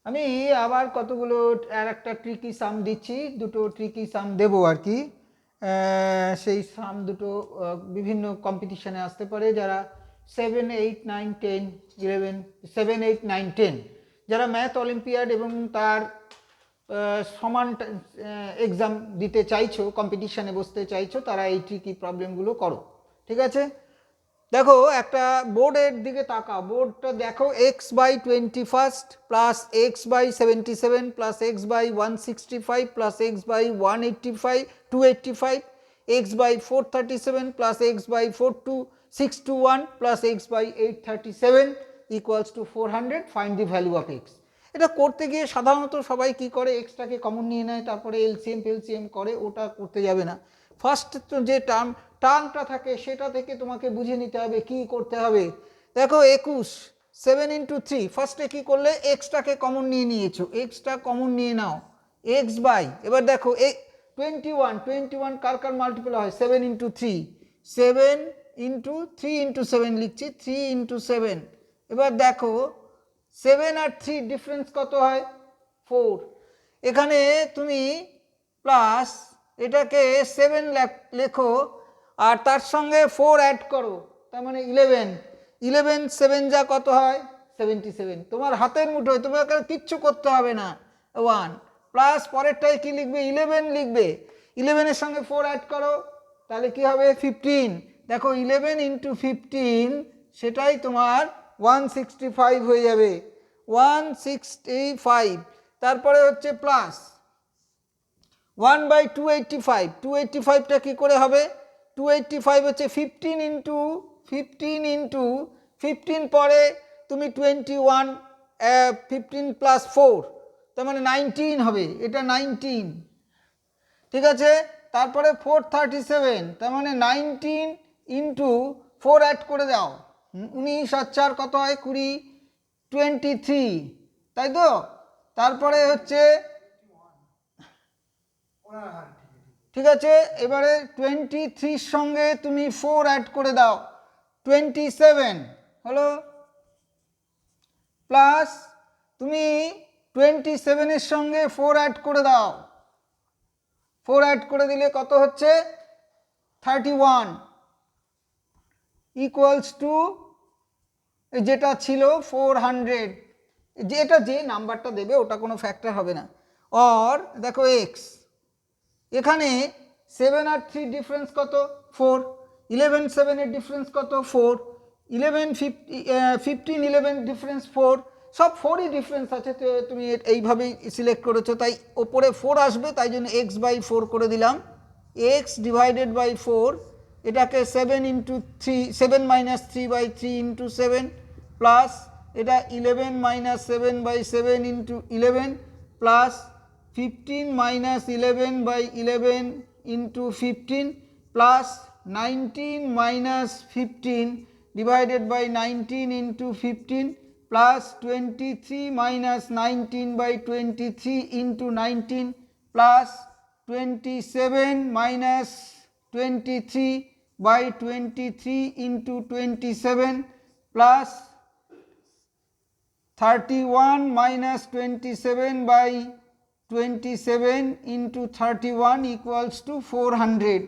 আমি আবার কতগুলো আর একটা ট্রিকি সাম দিচ্ছি, দুটো ট্রিকি সাম দেবো আর কি। সেই সাম দুটো বিভিন্ন কম্পিটিশানে আসতে পারে। যারা 7, 8, 9, 10, 11, 7, 8, 9, 10 যারা ম্যাথ অলিম্পিয়াড এবং তার সমান এক্সাম দিতে চাইছো, কম্পিটিশানে বসতে চাইছো, তারা এই ট্রিকি প্রবলেমগুলো করো। ঠিক আছে, দেখো একটা বোর্ডের দিকে তাকাও, বোর্ডটা দেখো x/21 plus x/77 plus x/165 plus x/185 285 x/437 plus x/621 plus x/837 equals to 400, find the value of x। এটা করতে গিয়ে সাধারণত সবাই কি করে, এক্সটাকে কমন নিয়ে নেয়, তারপরে এলসিএম করে, ওটা করতে যাবে না। ফার্স্ট যে টার্মটা থাকে সেটা থেকে তোমাকে বুঝে নিতে হবে কি করতে হবে। দেখো 21 7 ইন্টু 3, ফার্স্টে কি করলে এক্সটাকে কমন নিয়ে নিয়েছো, এক্সটা কমন নিয়ে নাও, এক্স বাই, এবার দেখো 21 কার কার মাল্টিপল হয়, 7 ইন্টু 3, 7 ইন্টু 3 ইন্টু 7 লিখছি, 3 ইন্টু 7। এবার দেখো 7 আর 3 ডিফারেন্স কত হয়, 4। এখানে তুমি প্লাস এটাকে 7 লেখো আর তার সঙ্গে 4 অ্যাড করো, তার মানে 11, 7 যা কত হয় 77। তোমার হাতের মুঠোয়, তোমাকে কিচ্ছু করতে হবে না। 1 প্লাস পরেরটাই কি লিখবে, 11 লিখবে, 11 এর সঙ্গে 4 অ্যাড করো, তাহলে কি হবে 15। দেখো 11 ইন্টু 15 সেটাই তোমার 165 হয়ে যাবে, 165। তারপরে হচ্ছে প্লাস 1/285, 285টা কী করে হবে, 285 হচ্ছে 15 ইন্টু 15 পরে তুমি 21, 15 প্লাস 4, তার মানে 19 হবে, এটা 19। ঠিক আছে, তারপরে 437, তার মানে 19 ইন্টু 4 অ্যাড করে দাও, 19 আর 4 কত হয় 20, 23, তাই তো। তারপরে হচ্ছে ঠিক আছে, এবারে 23 সঙ্গে তুমি 4 অ্যাড করে দাও, 27 হলো, প্লাস তুমি 27 এর সঙ্গে 4 অ্যাড করে দাও, 4 অ্যাড করে দিলে কত হচ্ছে 31 ইকুয়ালস টু যেটা ছিল 400, যেটা যে নাম্বারটা দেবে ওটা কোনো ফ্যাক্টর হবে না। আর দেখো এক্স, এখানে 7 আর 3 ডিফারেন্স কত 4, 11 7 এর ডিফারেন্স কত 4, 11 15 11 ডিফারেন্স 4, সব 4ই ডিফারেন্স আছে, তো তুমি এইভাবেই সিলেক্ট করেছো, তাই ওপরে 4 আসবে, তাই জন্য x/4 করে দিলাম, x ডিভাইডেড বাই 4, এটাকে 7 ইন্টু 3, 7 মাইনাস 3/3 ইন্টু 7 প্লাস এটা 11 minus 7/7 into 11 plus 15 minus 11/11 into 15 plus 19 minus 15 divided by 19 into 15 plus 23 minus 19/23 into 19 plus 27 minus 23/23 into 27 plus 31 minus 27/27 into 31 equals to 400,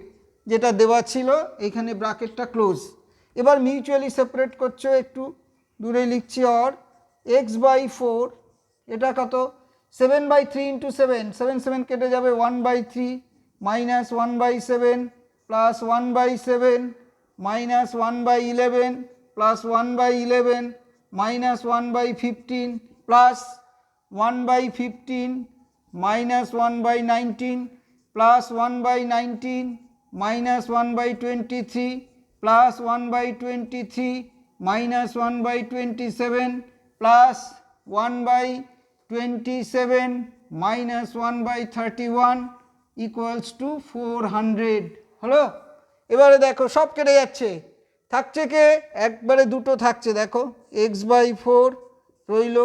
যেটা দেওয়া ছিল, এইখানে ব্র্যাকেটটা ক্লোজ। এবার মিউচুয়ালি সেপারেট করছো, একটু দূরে লিখছি, আর x/4 এটা কত 7/3 ইন্টু 7, 7 7 কেটে যাবে, 1/3 minus 1/7 plus 1/7 minus 1/11 plus 1/11 minus 1/15 plus 1/15 minus 1/19 plus 1/19 minus 1/23 plus 1/23 minus 1/27 plus 1/27 minus 1/31 equals to 400 হলো। এবারে দেখো সব কেটে যাচ্ছে, থাকছে কে, একবারে দুটো থাকছে, দেখো x/4 রইল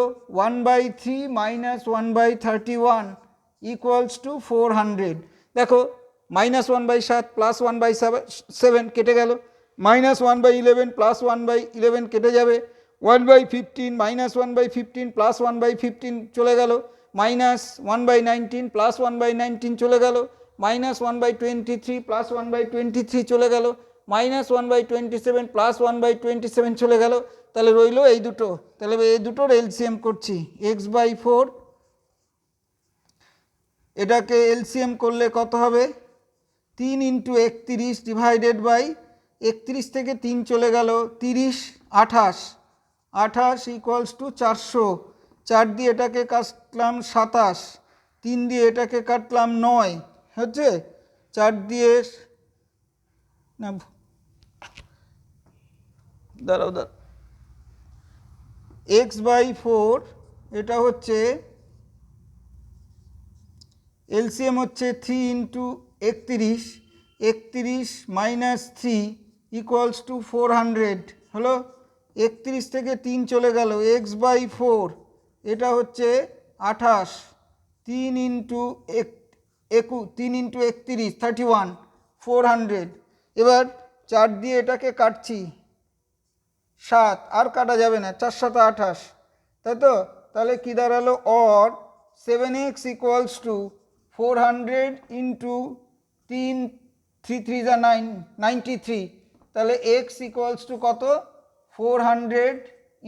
1/3 মাইনাস 1/31 ইকুয়ালস টু 400। দেখো মাইনাস 1/7 প্লাস 1/7 কেটে গেল, মাইনাস 1/11 প্লাস 1/11 কেটে যাবে, 1/15 মাইনাস 1/15 প্লাস 1/15 চলে গেল, মাইনাস 1/19 প্লাস 1/19 চলে গেল, মাইনাস 1/23 প্লাস 1/23 চলে গেল, মাইনাস 1/27 প্লাস 1/27 চলে গেল। তাহলে রইল এই দুটো। তাহলে এই দুটোর এলসিএম করছি, x/4, এটাকে এলসিএম করলে কত হবে? 3 × 31 ডিভাইডেড বাই 31 থেকে 3 চলে গেল 30, 28, 28 ইকুয়ালস টু 400। 4 দিয়ে এটাকে কাটলাম 27, 3 দিয়ে এটাকে কাটলাম 9, হচ্ছে 4 দিয়ে না, দাঁড়াও x/4 এটা হচ্ছে এলসিএম হচ্ছে 3 × 31, 31 মাইনাস 3 ইকুয়ালস টু 400 হলো। 31 থেকে 3 চলে গেল, x/4 এটা হচ্ছে 28, 3 × 31 31, 400। এবার 4 দিয়ে এটাকে কাটছি 7, আর কাটা যাবে না, 4 7 28, তাই তো? তাহলে কি দাঁড়ালো? Or 7x equals to 400 into 3, 3 3 যা 9, 93। তাহলে x ইকুয়ালস টু কত? 400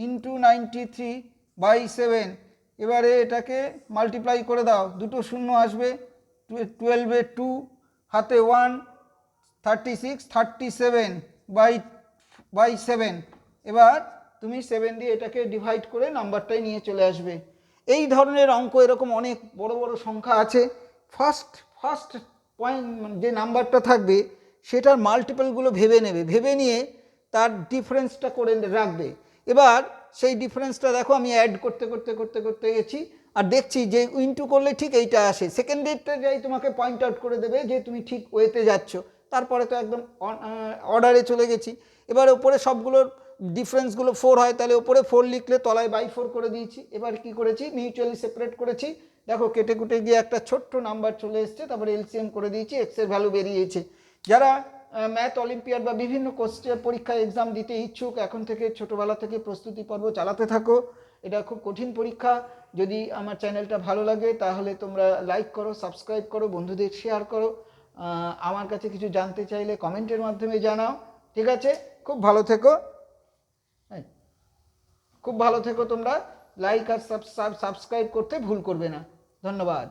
ইন্টু 93/7। এবারে এটাকে মাল্টিপ্লাই করে দাও, দুটো শূন্য আসবে, 12 2 হাতে 1, 36, 37/7। এবার তুমি 7 দিয়ে এটাকে ডিভাইড করে নাম্বারটাই নিয়ে চলে আসবে। এই ধরনের অঙ্ক এরকম অনেক বড় বড় সংখ্যা আছে। ফার্স্ট পয়েন্ট যে নাম্বারটা থাকবে সেটার মাল্টিপলগুলো ভেবে নেবে, ভেবে নিয়ে তার ডিফারেন্সটা করে রাখবে। এবার সেই ডিফারেন্সটা দেখো আমি অ্যাড করতে করতে করতে করতে গেছি, আর দেখছি যে ইনটু করলে ঠিক এইটা আসে। সেকেন্ডেরটা যাই তোমাকে পয়েন্ট আউট করে দেবে যে তুমি ঠিক ওয়েতে যাচ্ছ। তারপরে তো একদম অর্ডারে চলে গেছি। এবার ওপরে সবগুলোর ডিফারেন্সগুলো 4 হয়, তাহলে ওপরে 4 লিখলে তলায় বাই 4 করে দিয়েছি। এবার কি করেছি? মিউচুয়ালি সেপারেট করেছি। দেখো কেটে কুটে গিয়ে একটা ছোট্ট নাম্বার চলে এসছে, তারপরে এলসিএম করে দিয়েছি, এক্সের ভ্যালু বেরিয়েছে। যারা ম্যাথ অলিম্পিয়াড বা বিভিন্ন কোশ্চেন পরীক্ষা এক্সাম দিতে ইচ্ছুক, এখন থেকে ছোটোবেলা থেকে প্রস্তুতি পর্ব চালাতে থাকো। এটা খুব কঠিন পরীক্ষা। যদি আমার চ্যানেলটা ভালো লাগে তাহলে তোমরা লাইক করো, সাবস্ক্রাইব করো, বন্ধুদের শেয়ার করো। আমার কাছে কিছু জানতে চাইলে কমেন্টের মাধ্যমে জানাও। ঠিক আছে? খুব ভালো থেকো, খুব ভালো থেকো তোমরা। লাইক আর সাবস্ক্রাইব করতে ভুল করবে না। ধন্যবাদ।